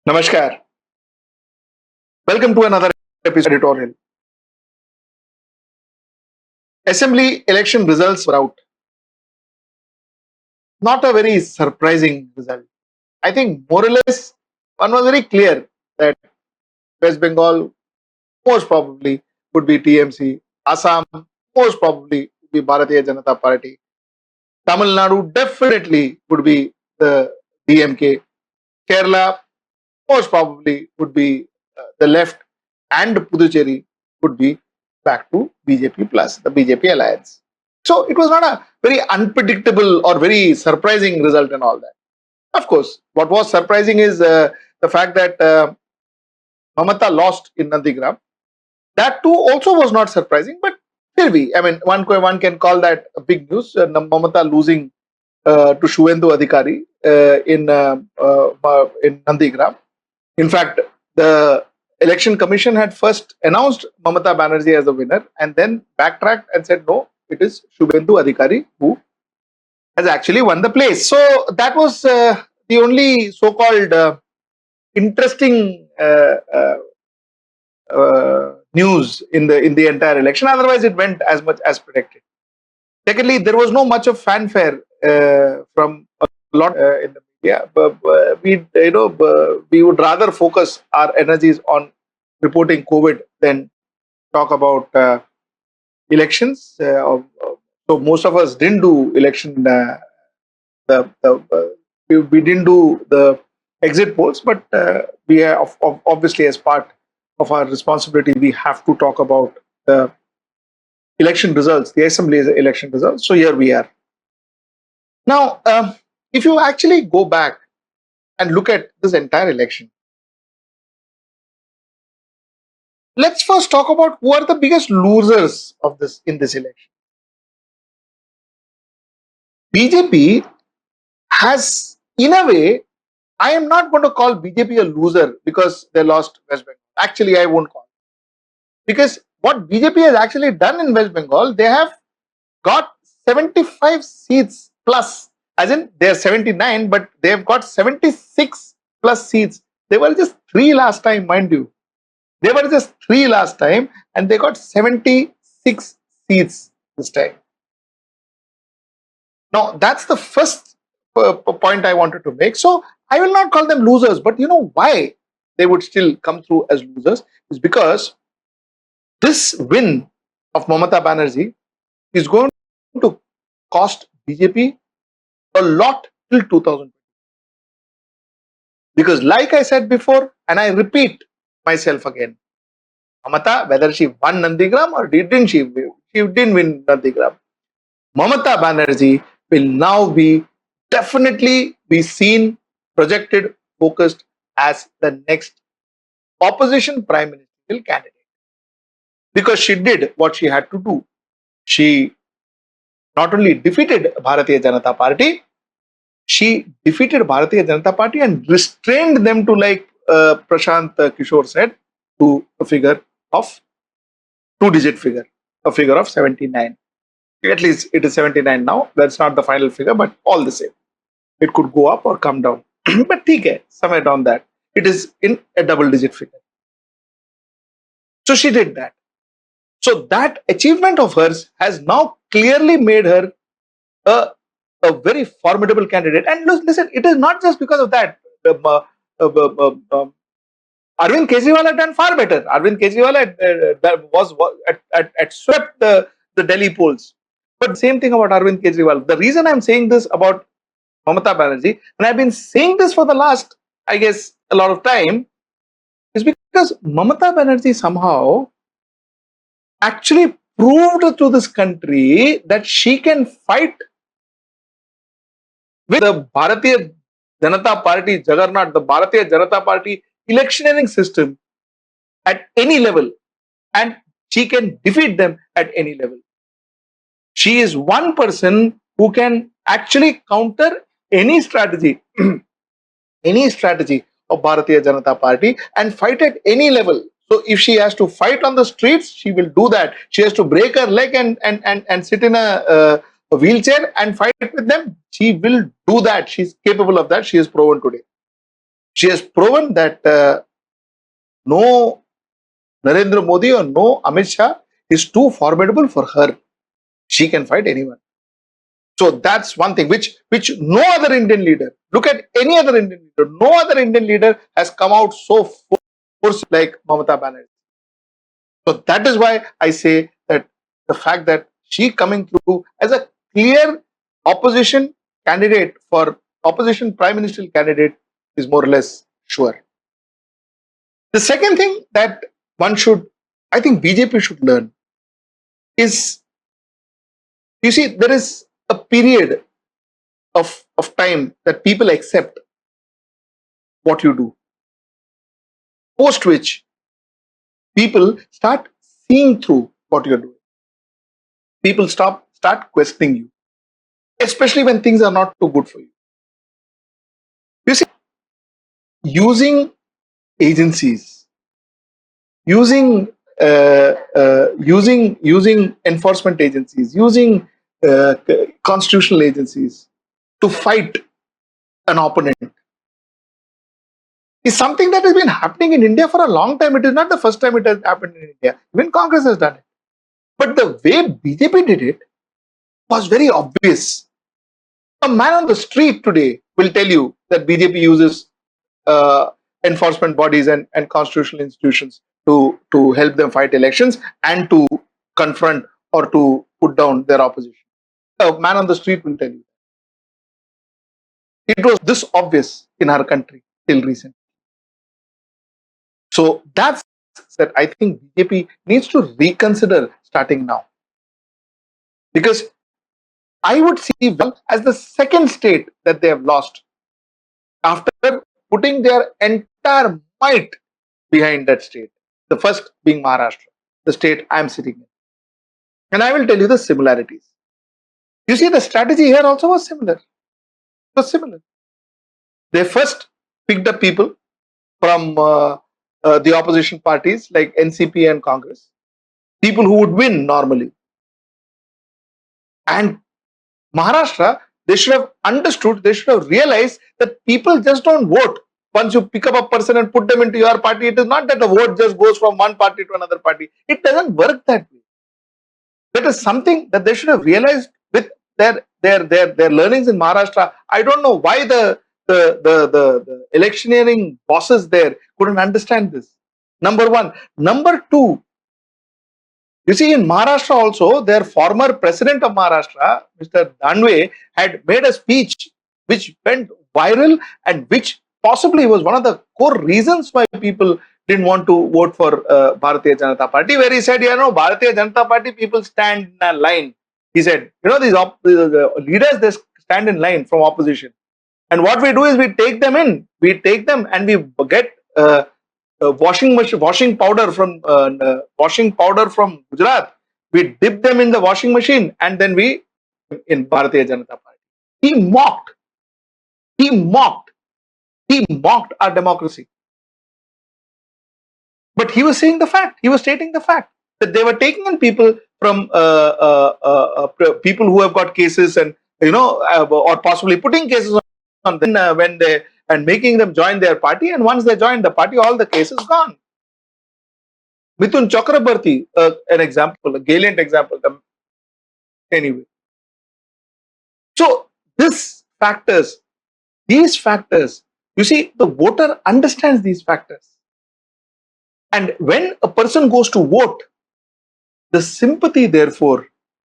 Namaskar. Welcome to another episode of Editorial. Assembly election results were out. Not a very surprising result. I think more or less one was very clear that West Bengal most probably would be TMC, Assam most probably would be Bharatiya Janata Party, Tamil Nadu definitely would be the DMK, Kerala most probably would be the left, and Puducherry would be back to BJP plus the BJP alliance. So it was not a very unpredictable or very surprising result and all that. Of course, what was surprising is the fact that Mamata lost in Nandigram. That too also was not surprising, but still I mean, one can call that a big news. Mamata losing to Shuvendu Adhikari in Nandigram. In fact, the election commission had first announced Mamata Banerjee as the winner and then backtracked and said, no, it is Shuvendu Adhikari who has actually won the place. So that was the only so-called interesting news in the entire election. Otherwise, it went as much as predicted. Secondly, there was no much of fanfare from a lot in the media. But we would rather focus our energies on reporting COVID than talk about elections. So most of us didn't do election. We didn't do the exit polls, but we are obviously, as part of our responsibility, we have to talk about the election results, the assembly election results. So here we are. Now, if you actually go back and look at this entire election, let's first talk about who are the biggest losers of this in this election. BJP has, in a way, I am not going to call BJP a loser because they lost West Bengal. Actually, I won't call. Because what BJP has actually done in West Bengal, they have got 75 seats plus, as in they are 79, but they have got 76 plus seats. They were just 3 last time, mind you. They were just 3 last time and they got 76 seats this time. Now, that's the first point I wanted to make. So, I will not call them losers, but you know why they would still come through as losers is because this win of Mamata Banerjee is going to cost BJP a lot till 2020. Because like I said before, and I repeat myself again, Mamata, whether she won Nandigram or didn't she didn't win Nandigram, Mamata Banerjee will now definitely be seen, projected, focused as the next opposition prime ministerial candidate. Because she did what she had to do. She not only defeated Bharatiya Janata Party, she defeated Bharatiya Janata Party and restrained them to, like Prashant Kishore said, to a figure of 2-digit figure, a figure of 79. At least it is 79 now. That's not the final figure, but all the same. It could go up or come down. But theek somewhere down that. It is in a double-digit figure. So she did that. So that achievement of hers has now clearly made her a very formidable candidate. And listen, it is not just because of that. Arvind Kejriwal had done far better. Arvind Kejriwal had swept the Delhi polls. But same thing about Arvind Kejriwal. The reason I'm saying this about Mamata Banerjee, and I've been saying this for the last, I guess, a lot of time, is because Mamata Banerjee somehow actually proved to this country that she can fight with the Bharatiya Janata Party juggernaut, the Bharatiya Janata Party electioneering system at any level, and she can defeat them at any level. She is one person who can actually counter any strategy, any strategy of Bharatiya Janata Party and fight at any level. So if she has to fight on the streets, she will do that. She has to break her leg and sit in a wheelchair and fight with them. She will do that. She's capable of that. She is proven today. She has proven that no Narendra Modi or no Amit Shah is too formidable for her. She can fight anyone. So that's one thing which no other Indian leader, look at any other Indian leader, no other Indian leader has come out so forceful like Mamata Banerjee. So that is why I say that the fact that she coming through as a clear opposition candidate for opposition prime ministerial candidate is more or less sure. The second thing that one should, I think BJP should learn is, you see, there is a period of time that people accept what you do, post which people start seeing through what you're doing. People start questioning you, especially when things are not too good for you. You see, using agencies, using using enforcement agencies, using constitutional agencies to fight an opponent is something that has been happening in India for a long time. It is not the first time it has happened in India. Even Congress has done it. But the way BJP did it was very obvious. A man on the street today will tell you that BJP uses enforcement bodies and constitutional institutions to help them fight elections and to confront or to put down their opposition. A man on the street will tell you. It was this obvious in our country till recently. So that's that I think BJP needs to reconsider starting now. Because I would see Bengal as the second state that they have lost after putting their entire might behind that state. The first being Maharashtra, the state I am sitting in. And I will tell you the similarities. You see, the strategy here also was similar. It was similar. They first picked up people from the opposition parties like NCP and Congress, people who would win normally. And Maharashtra, they should have understood, they should have realized that people just don't vote. Once you pick up a person and put them into your party, it is not that the vote just goes from one party to another party. It doesn't work that way. That is something that they should have realized with their learnings in Maharashtra. I don't know why the electioneering bosses there couldn't understand this. Number one. Number two, you see, in Maharashtra also, their former president of Maharashtra, Mr. Danve, had made a speech which went viral and which possibly was one of the core reasons why people didn't want to vote for Bharatiya Janata Party, where he said, Bharatiya Janata Party people stand in a line. He said, these leaders, they stand in line from opposition. And what we do is we take them in, we take them and we get washing powder from Gujarat. We dip them in the washing machine and then we in Bharatiya Janata Party. He mocked our democracy. But he was saying the fact. He was stating the fact that they were taking in people from people who have got cases and or possibly putting cases on them when they and making them join their party. And once they join the party, all the cases gone. Mithun Chakrabarti, an example, a gallant example. Anyway, so these factors, you see, the voter understands these factors. And when a person goes to vote, the sympathy, therefore,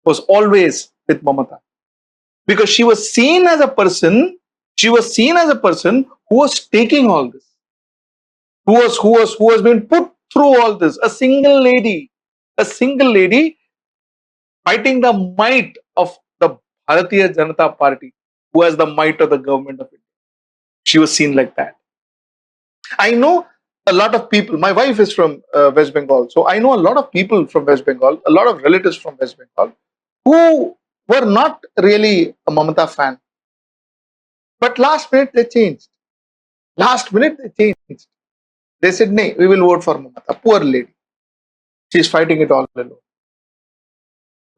was always with Mamata. Because she was seen as a person, who was taking all this, who was being put through all this. A single lady fighting the might of the Bharatiya Janata Party, who has the might of the government of India. She was seen like that. I know a lot of people, my wife is from West Bengal, so I know a lot of people from West Bengal, a lot of relatives from West Bengal, who were not really a Mamata fan. But last minute they changed. They said, "No, we will vote for Mamata." Poor lady. She's fighting it all alone.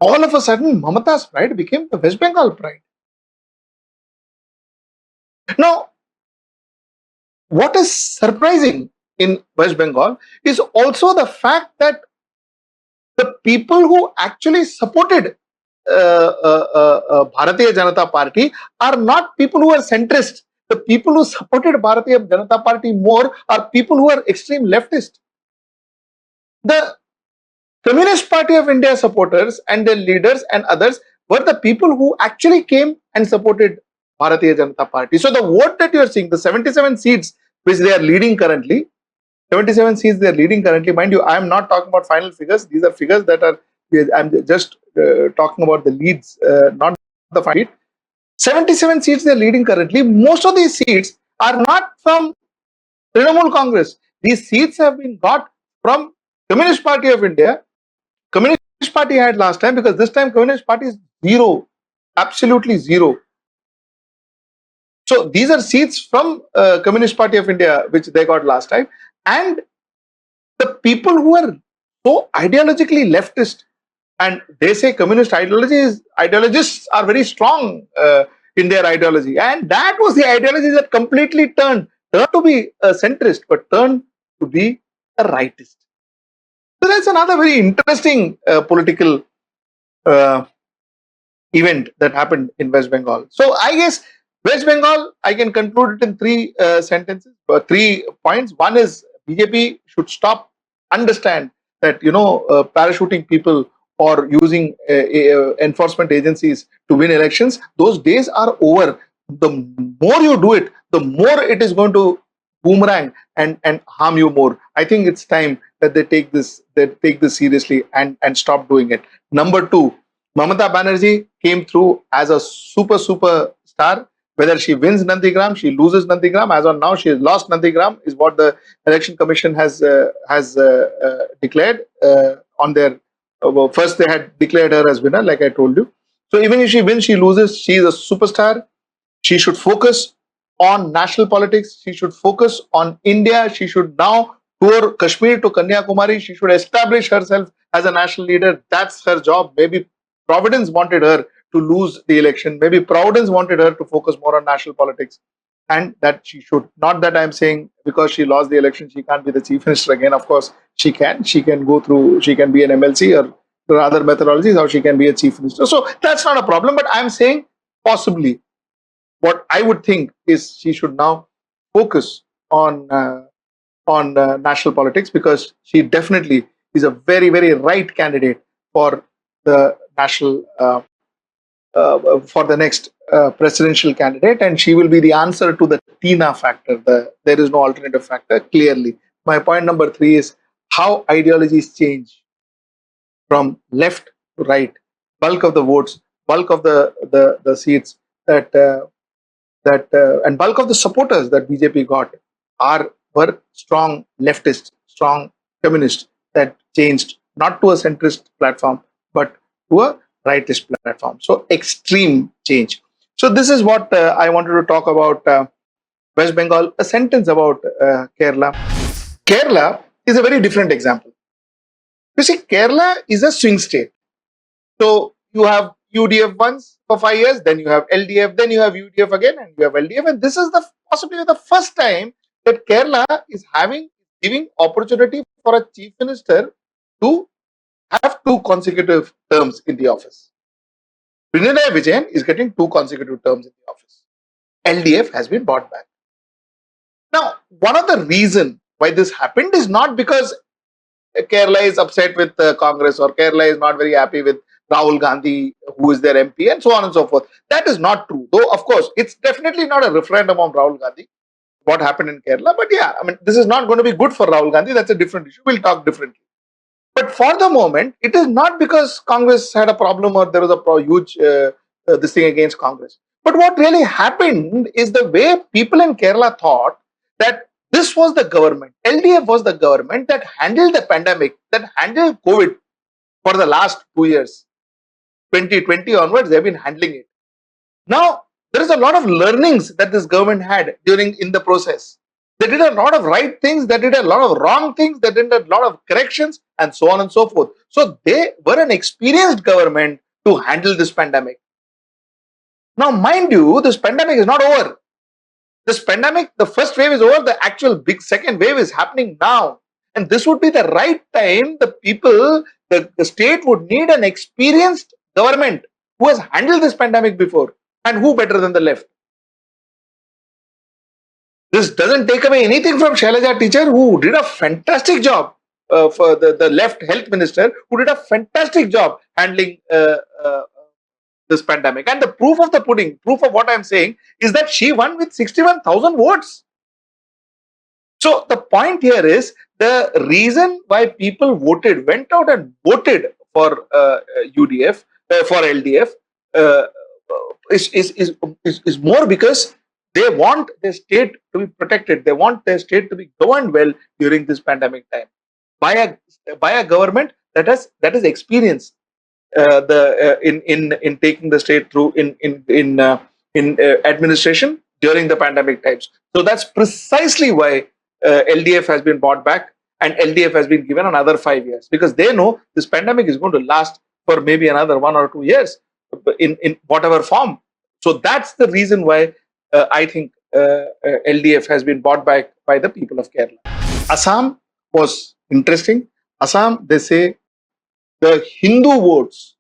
All of a sudden, Mamata's pride became the West Bengal pride. Now, what is surprising in West Bengal is also the fact that the people who actually supported Bharatiya Janata Party are not people who are centrist. The people who supported Bharatiya Janata Party more are people who are extreme leftist. The Communist Party of India supporters and their leaders and others were the people who actually came and supported Bharatiya Janata Party. So the vote that you are seeing, the 77 seats which they are leading currently, 77 seats they are leading currently. Mind you, I am not talking about final figures. These are figures that are, I'm just talking about the leads, not the final. 77 seats they are leading currently. Most of these seats are not from Trinamool Congress. These seats have been got from Communist Party of India. Communist Party had last time, because this time Communist Party is zero, absolutely zero. So these are seats from Communist Party of India which they got last time, and the people who are so ideologically leftist, and they say communist ideologists are very strong in their ideology, and that was the ideology that completely turned to be a centrist, but turned to be a rightist. So that's another very interesting political event that happened in West Bengal. So I guess West Bengal, I can conclude it in three sentences, 3 points. One is BJP should stop, understand that parachuting people or using enforcement agencies to win elections, those days are over. The more you do it, the more it is going to boomerang and harm you more. I think it's time that they take this seriously and stop doing it. Number two, Mamata Banerjee came through as a super star. Whether she wins Nandigram, she loses Nandigram. As on now, she has lost Nandigram, is what the Election Commission has declared on their. First, they had declared her as winner, like I told you. So even if she wins, she loses. She is a superstar. She should focus on national politics. She should focus on India. She should now tour Kashmir to Kanyakumari. She should establish herself as a national leader. That's her job. Maybe Providence wanted her to lose the election. Maybe Providence wanted her to focus more on national politics, and that she should. Not that I'm saying because she lost the election, she can't be the chief minister again. Of course, she can. She can go through, she can be an MLC, or there are other methodologies how she can be a chief minister. So that's not a problem. But I'm saying possibly what I would think is she should now focus on national politics, because she definitely is a very right candidate for the national for the next presidential candidate, and she will be the answer to the Tina factor. There is no alternative factor, clearly. My point number 3 is how ideologies change from left to right. Bulk of the votes, bulk of the seats that and bulk of the supporters that BJP got were strong leftists, strong communists that changed not to a centrist platform but to a rightist platform. So extreme change. So this is what I wanted to talk about West Bengal. A sentence about Kerala. Kerala is a very different example. You see, Kerala is a swing state. So you have UDF once for 5 years, then you have LDF, then you have UDF again, and you have LDF. And this is possibly the first time that Kerala is giving opportunity for a chief minister to have 2 consecutive terms in the office. Pinarayi Vijayan is getting 2 consecutive terms in the office. LDF has been brought back. Now, one of the reasons why this happened is not because Kerala is upset with Congress, or Kerala is not very happy with Rahul Gandhi, who is their MP, and so on and so forth. That is not true. Though, of course, it's definitely not a referendum on Rahul Gandhi, what happened in Kerala. But yeah, I mean, this is not going to be good for Rahul Gandhi. That's a different issue. We'll talk differently. But for the moment, it is not because Congress had a problem or there was a huge this thing against Congress. But what really happened is the way people in Kerala thought that this was the government, LDF was the government that handled the pandemic, that handled COVID for the last 2 years. 2020 onwards, they've been handling it. Now, there is a lot of learnings that this government had in the process. They did a lot of right things, they did a lot of wrong things, they did a lot of corrections, and so on and so forth. So they were an experienced government to handle this pandemic. Now, mind you, this pandemic is not over. This pandemic, the first wave is over, the actual big second wave is happening now. And this would be the right time the people, the state would need an experienced government who has handled this pandemic before. And who better than the left? This doesn't take away anything from Shailaja teacher, who did a fantastic job, for the left health minister, who did a fantastic job handling this pandemic. And the proof of the pudding, proof of what I'm saying, is that she won with 61,000 votes. So the point here is, the reason why people went out and voted for UDF, for LDF, uh, is more because they want their state to be protected. They want their state to be governed well during this pandemic time by a government that is experienced in taking the state through in administration during the pandemic times. So that's precisely why LDF has been bought back, and LDF has been given another 5 years, because they know this pandemic is going to last for maybe another 1 or 2 years in whatever form. So that's the reason why I think LDF has been bought back by the people of Kerala. Assam was interesting. Assam, they say, the Hindu votes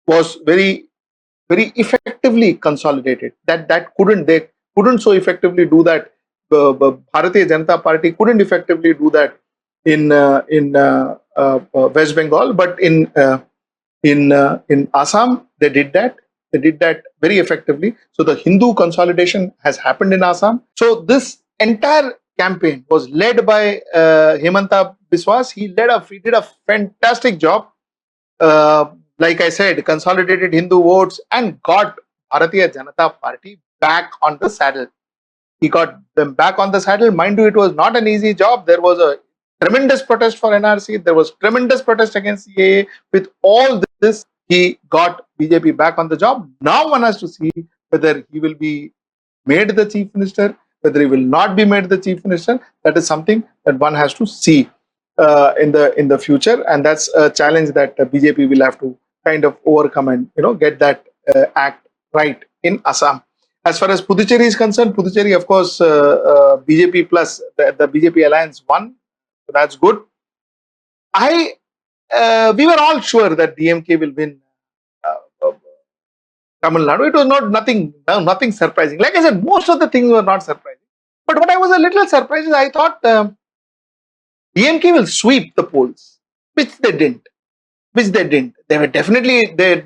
was very effectively consolidated. They couldn't so effectively do that. Bharatiya Janata Party couldn't effectively do that in West Bengal, but in Assam they did that. They did that very effectively. So the Hindu consolidation has happened in Assam. So this entire campaign was led by Hemanta Biswas. He did a fantastic job. Like I said, consolidated Hindu votes and got Bharatiya Janata Party back on the saddle. He got them back on the saddle. Mind you, it was not an easy job. There was a tremendous protest for NRC. There was tremendous protest against CAA. With all this, he got BJP back on the job. Now one has to see whether he will be made the chief minister, whether he will not be made the chief minister. That is something that one has to see in the future, and that's a challenge that BJP will have to kind of overcome and get that act right in Assam. As far as Puducherry is concerned, Puducherry, of course, BJP plus the BJP alliance won. So that's good. We were all sure that DMK will win Tamil Nadu. It was nothing surprising. Like I said, most of the things were not surprising. But what I was a little surprised is, I thought DMK will sweep the polls, which they didn't. They were definitely they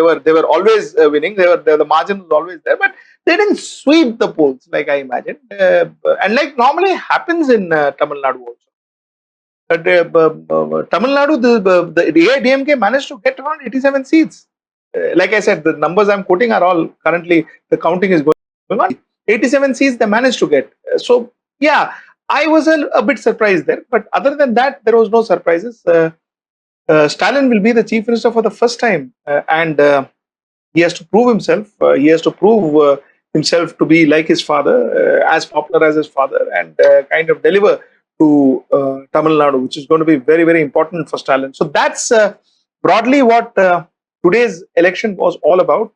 were always winning. The margin was always there, but they didn't sweep the polls like I imagined, and like normally happens in Tamil Nadu also. But Tamil Nadu, the AIDMK managed to get around 87 seats. Like I said, the numbers I'm quoting are all currently, the counting is going on. 87 seats they managed to get. So yeah, I was a bit surprised there. But other than that, there was no surprises. Stalin will be the chief minister for the first time, and he has to prove himself. He has to prove himself to be like his father, as popular as his father, and kind of deliver to Tamil Nadu, which is going to be very, very important for Stalin. So that's broadly what today's election was all about.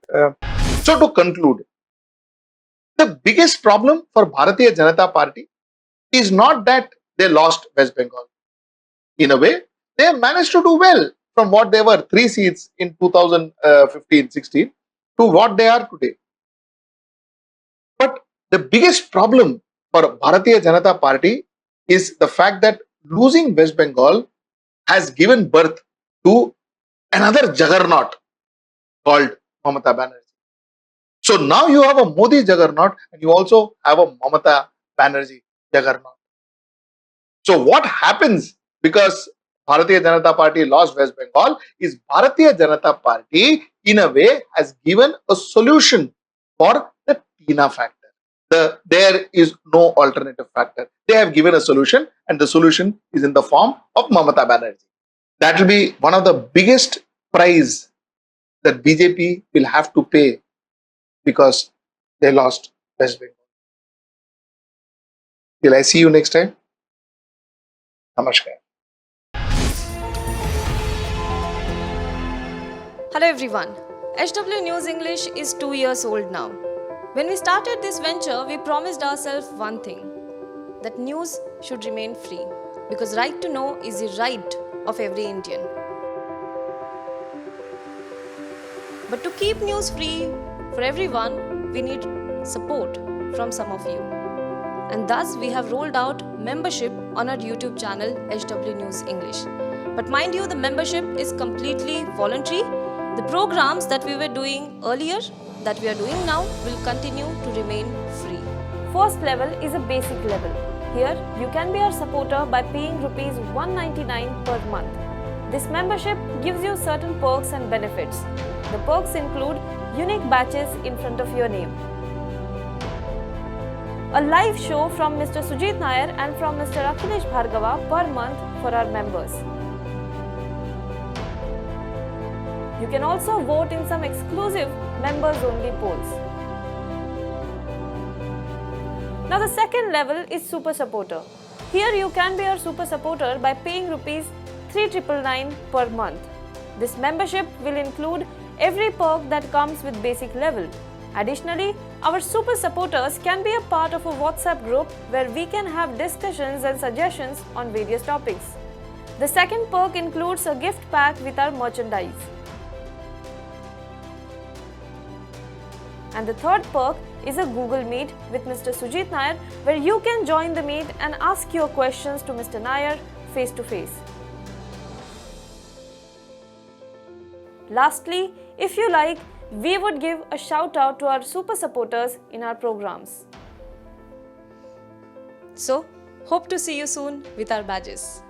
So to conclude, the biggest problem for Bharatiya Janata Party is not that they lost West Bengal. In a way, they managed to do well from what they were, 3 seats in 2015-16 to what they are today. But the biggest problem for Bharatiya Janata Party is the fact that losing West Bengal has given birth to another juggernaut called Mamata Banerjee. So now you have a Modi juggernaut and you also have a Mamata Banerjee juggernaut. So what happens because Bharatiya Janata Party lost West Bengal is Bharatiya Janata Party in a way has given a solution for the Tina factor. There is no alternative factor. They have given a solution, and the solution is in the form of Mamata Banerjee. That will be one of the biggest prize that BJP will have to pay because they lost West Bengal. Till I see you next time. Namaskar. Hello everyone. HW News English is 2 years old now. When we started this venture, we promised ourselves one thing, that news should remain free, because right to know is the right of every Indian. But to keep news free for everyone, we need support from some of you. And thus we have rolled out membership on our YouTube channel HW News English. But mind you, the membership is completely voluntary. The programs that we were doing earlier, that we are doing now, will continue to remain free. First level is a basic level. Here, you can be our supporter by paying Rs 199 per month. This membership gives you certain perks and benefits. The perks include unique badges in front of your name, a live show from Mr. Sujit Nair and from Mr. Akhilesh Bhargava per month for our members. You can also vote in some exclusive members-only polls. Now the second level is Super Supporter. Here you can be our Super Supporter by paying Rs 3,999 per month. This membership will include every perk that comes with basic level. Additionally, our Super Supporters can be a part of a WhatsApp group where we can have discussions and suggestions on various topics. The second perk includes a gift pack with our merchandise. And the third perk is a Google Meet with Mr. Sujit Nair, where you can join the meet and ask your questions to Mr. Nair face to face. Lastly, if you like, we would give a shout out to our super supporters in our programs. So, hope to see you soon with our badges.